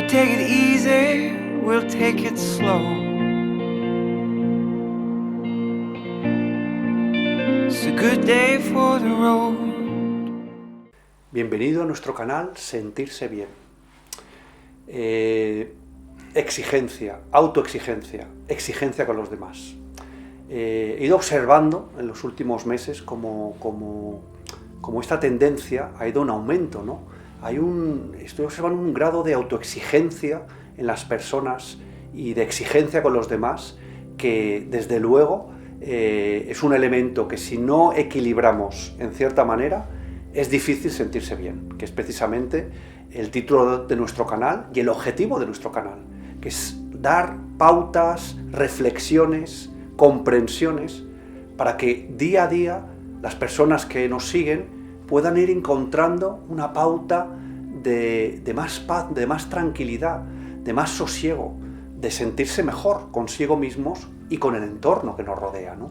take it easy, we'll take it slow. It's a good day for the road. Bienvenido a nuestro canal Sentirse Bien. Exigencia, autoexigencia, exigencia con los demás. He ido observando en los últimos meses como esta tendencia ha ido en aumento, ¿no? Estoy observando un grado de autoexigencia en las personas y de exigencia con los demás que, desde luego, es un elemento que, si no equilibramos en cierta manera, es difícil sentirse bien, que es precisamente el título de nuestro canal y el objetivo de nuestro canal, que es dar pautas, reflexiones, comprensiones, para que día a día las personas que nos siguen puedan ir encontrando una pauta de más paz, de más tranquilidad, de más sosiego, de sentirse mejor consigo mismos y con el entorno que nos rodea, ¿no?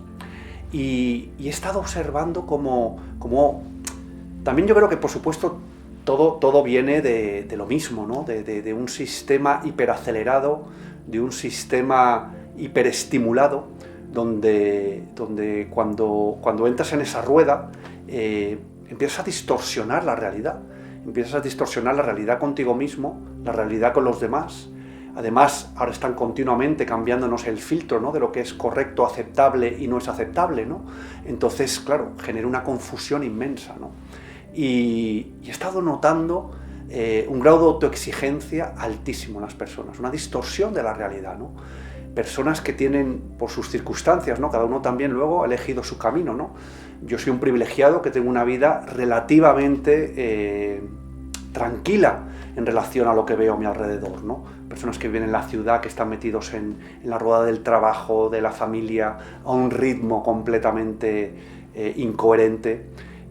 Y he estado observando como también yo creo que, por supuesto, todo viene de lo mismo, ¿no? De un sistema hiperacelerado, de un sistema hiperestimulado, donde cuando entras en esa rueda, empiezas a distorsionar la realidad. Empiezas a distorsionar la realidad contigo mismo, la realidad con los demás. Además, ahora están continuamente cambiándonos el filtro, ¿no?, de lo que es correcto, aceptable y no es aceptable, ¿no? Entonces, claro, genera una confusión inmensa, ¿no? Y he estado notando un grado de autoexigencia altísimo en las personas, una distorsión de la realidad, ¿no? Personas que tienen, por sus circunstancias, ¿no?, cada uno también luego ha elegido su camino, ¿no? Yo soy un privilegiado que tengo una vida relativamente tranquila en relación a lo que veo a mi alrededor, ¿no? Personas que viven en la ciudad, que están metidos en la rueda del trabajo, de la familia, a un ritmo completamente incoherente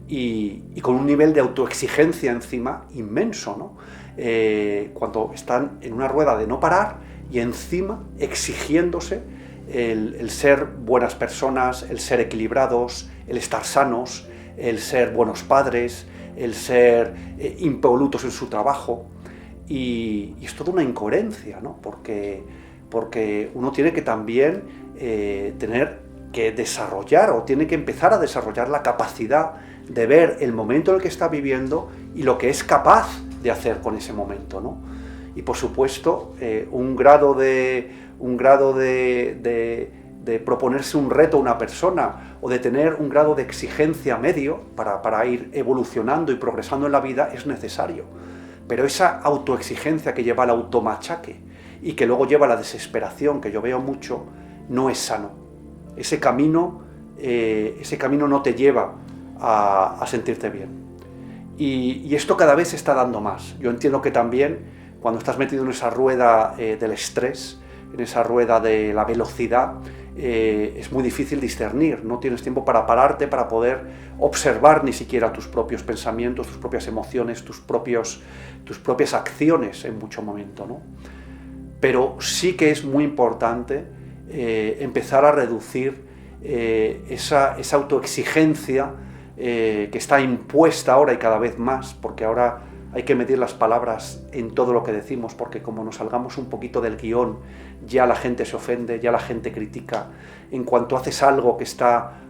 y con un nivel de autoexigencia encima inmenso, ¿no? Cuando están en una rueda de no parar y encima exigiéndose el ser buenas personas, el ser equilibrados, el estar sanos, el ser buenos padres, el ser impolutos en su trabajo. Y es toda una incoherencia, ¿no? Porque uno tiene que también tener que desarrollar, o tiene que empezar a desarrollar la capacidad de ver el momento en el que está viviendo y lo que es capaz de hacer con ese momento, ¿no? Y, por supuesto, un grado de proponerse un reto a una persona, o de tener un grado de exigencia medio para ir evolucionando y progresando en la vida, es necesario. Pero esa autoexigencia que lleva al automachaque y que luego lleva a la desesperación, que yo veo mucho, no es sano. Ese camino no te lleva a sentirte bien. Y esto cada vez se está dando más. Yo entiendo que también, cuando estás metido en esa rueda del estrés, en esa rueda de la velocidad, es muy difícil discernir, no tienes tiempo para pararte, para poder observar ni siquiera tus propios pensamientos, tus propias emociones, tus propias acciones en mucho momento, ¿no? Pero sí que es muy importante empezar a reducir esa autoexigencia que está impuesta ahora y cada vez más, porque ahora hay que medir las palabras en todo lo que decimos, porque como nos salgamos un poquito del guión, ya la gente se ofende, ya la gente critica. En cuanto haces algo que está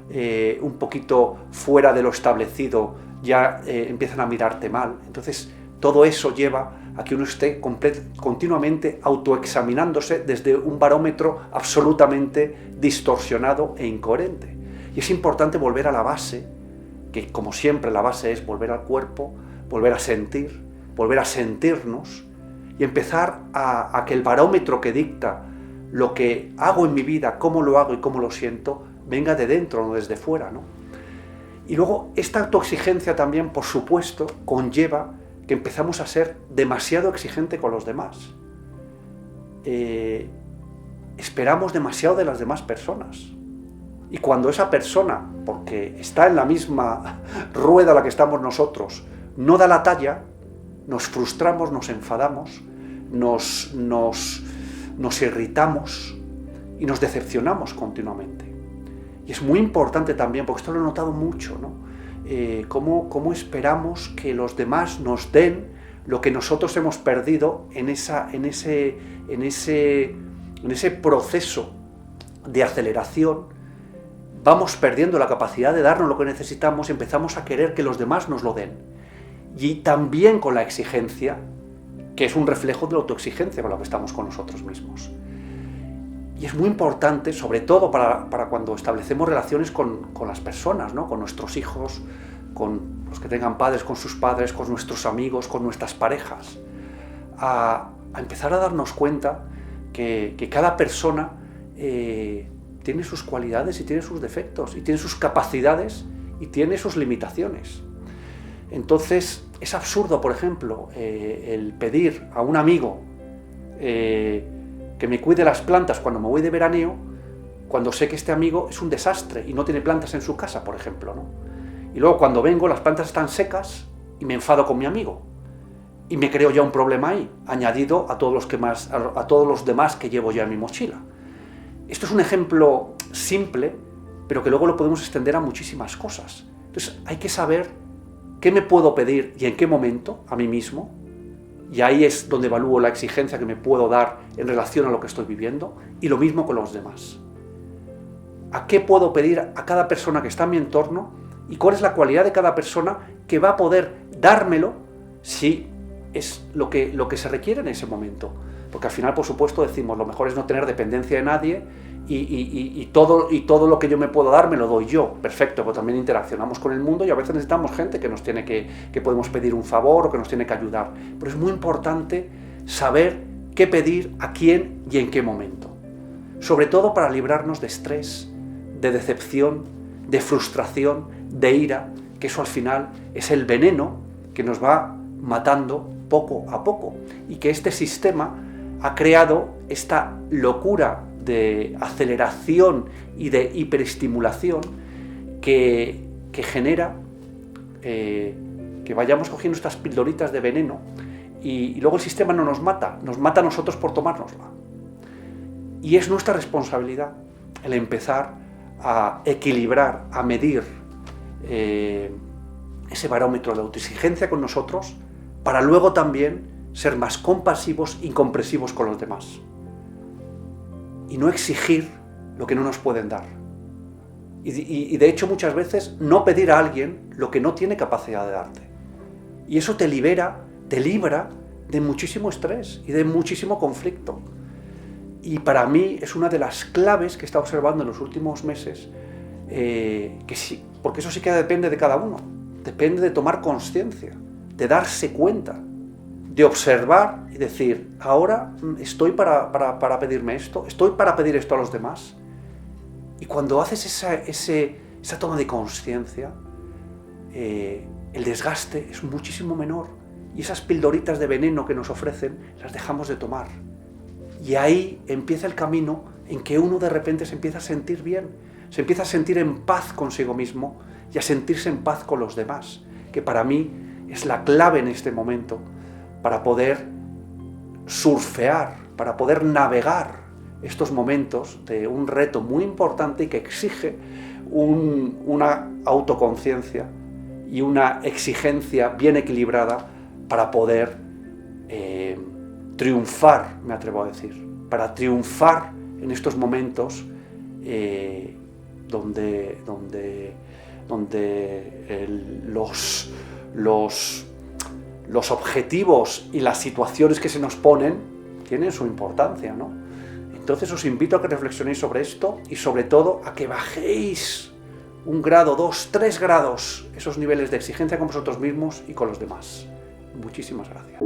un poquito fuera de lo establecido, ya empiezan a mirarte mal. Entonces, todo eso lleva a que uno esté continuamente autoexaminándose desde un barómetro absolutamente distorsionado e incoherente. Y es importante volver a la base, que, como siempre, la base es volver al cuerpo, volver a sentir, volver a sentirnos y empezar a que el barómetro que dicta lo que hago en mi vida, cómo lo hago y cómo lo siento, venga de dentro, no desde fuera, ¿no? Y luego, esta autoexigencia también, por supuesto, conlleva que empezamos a ser demasiado exigentes con los demás. Esperamos demasiado de las demás personas. Y cuando esa persona, porque está en la misma rueda a la que estamos nosotros, no da la talla, nos frustramos, nos enfadamos, nos irritamos y nos decepcionamos continuamente. Y es muy importante también, porque esto lo he notado mucho, ¿no? Cómo esperamos que los demás nos den lo que nosotros hemos perdido en ese proceso de aceleración. Vamos perdiendo la capacidad de darnos lo que necesitamos y empezamos a querer que los demás nos lo den. Y también con la exigencia, que es un reflejo de la autoexigencia con la que estamos con nosotros mismos. Y es muy importante, sobre todo para cuando establecemos relaciones con las personas, ¿no? Con nuestros hijos, con los que tengan padres, con sus padres, con nuestros amigos, con nuestras parejas, a empezar a darnos cuenta que cada persona tiene sus cualidades y tiene sus defectos, y tiene sus capacidades y tiene sus limitaciones. Entonces, es absurdo, por ejemplo, el pedir a un amigo que me cuide las plantas cuando me voy de veraneo, cuando sé que este amigo es un desastre y no tiene plantas en su casa, por ejemplo, ¿no? Y luego cuando vengo las plantas están secas y me enfado con mi amigo. Y me creo ya un problema ahí, añadido a todos los demás que llevo ya en mi mochila. Esto es un ejemplo simple, pero que luego lo podemos extender a muchísimas cosas. Entonces hay que saber qué me puedo pedir y en qué momento a mí mismo, y ahí es donde evalúo la exigencia que me puedo dar en relación a lo que estoy viviendo, y lo mismo con los demás. ¿A qué puedo pedir a cada persona que está en mi entorno y cuál es la cualidad de cada persona que va a poder dármelo si es lo que se requiere en ese momento? Porque al final, por supuesto, decimos, lo mejor es no tener dependencia de nadie y todo lo que yo me puedo dar me lo doy yo. Perfecto, pero también interaccionamos con el mundo y a veces necesitamos gente que nos tiene que podemos pedir un favor o que nos tiene que ayudar. Pero es muy importante saber qué pedir, a quién y en qué momento. Sobre todo para librarnos de estrés, de decepción, de frustración, de ira, que eso al final es el veneno que nos va matando poco a poco y que este sistema ha creado esta locura de aceleración y de hiperestimulación que genera que vayamos cogiendo estas pildoritas de veneno y luego el sistema no nos mata a nosotros por tomárnosla. Y es nuestra responsabilidad el empezar a equilibrar, a medir ese barómetro de autoexigencia con nosotros para luego también ser más compasivos y comprensivos con los demás. Y no exigir lo que no nos pueden dar. Y de hecho muchas veces no pedir a alguien lo que no tiene capacidad de darte. Y eso te libra de muchísimo estrés y de muchísimo conflicto. Y para mí es una de las claves que he estado observando en los últimos meses, que sí, porque eso sí que depende de cada uno. Depende de tomar conciencia, de darse cuenta, de observar y decir, ahora estoy para pedirme esto, estoy para pedir esto a los demás. Y cuando haces esa toma de conciencia, el desgaste es muchísimo menor y esas pildoritas de veneno que nos ofrecen las dejamos de tomar. Y ahí empieza el camino en que uno de repente se empieza a sentir bien, se empieza a sentir en paz consigo mismo y a sentirse en paz con los demás, que para mí es la clave en este momento para poder surfear, para poder navegar estos momentos de un reto muy importante y que exige una autoconciencia y una exigencia bien equilibrada para poder triunfar, me atrevo a decir, para triunfar en estos momentos donde los objetivos y las situaciones que se nos ponen tienen su importancia, ¿no? Entonces os invito a que reflexionéis sobre esto y sobre todo a que bajéis 1 grado, 2, 3 grados esos niveles de exigencia con vosotros mismos y con los demás. Muchísimas gracias.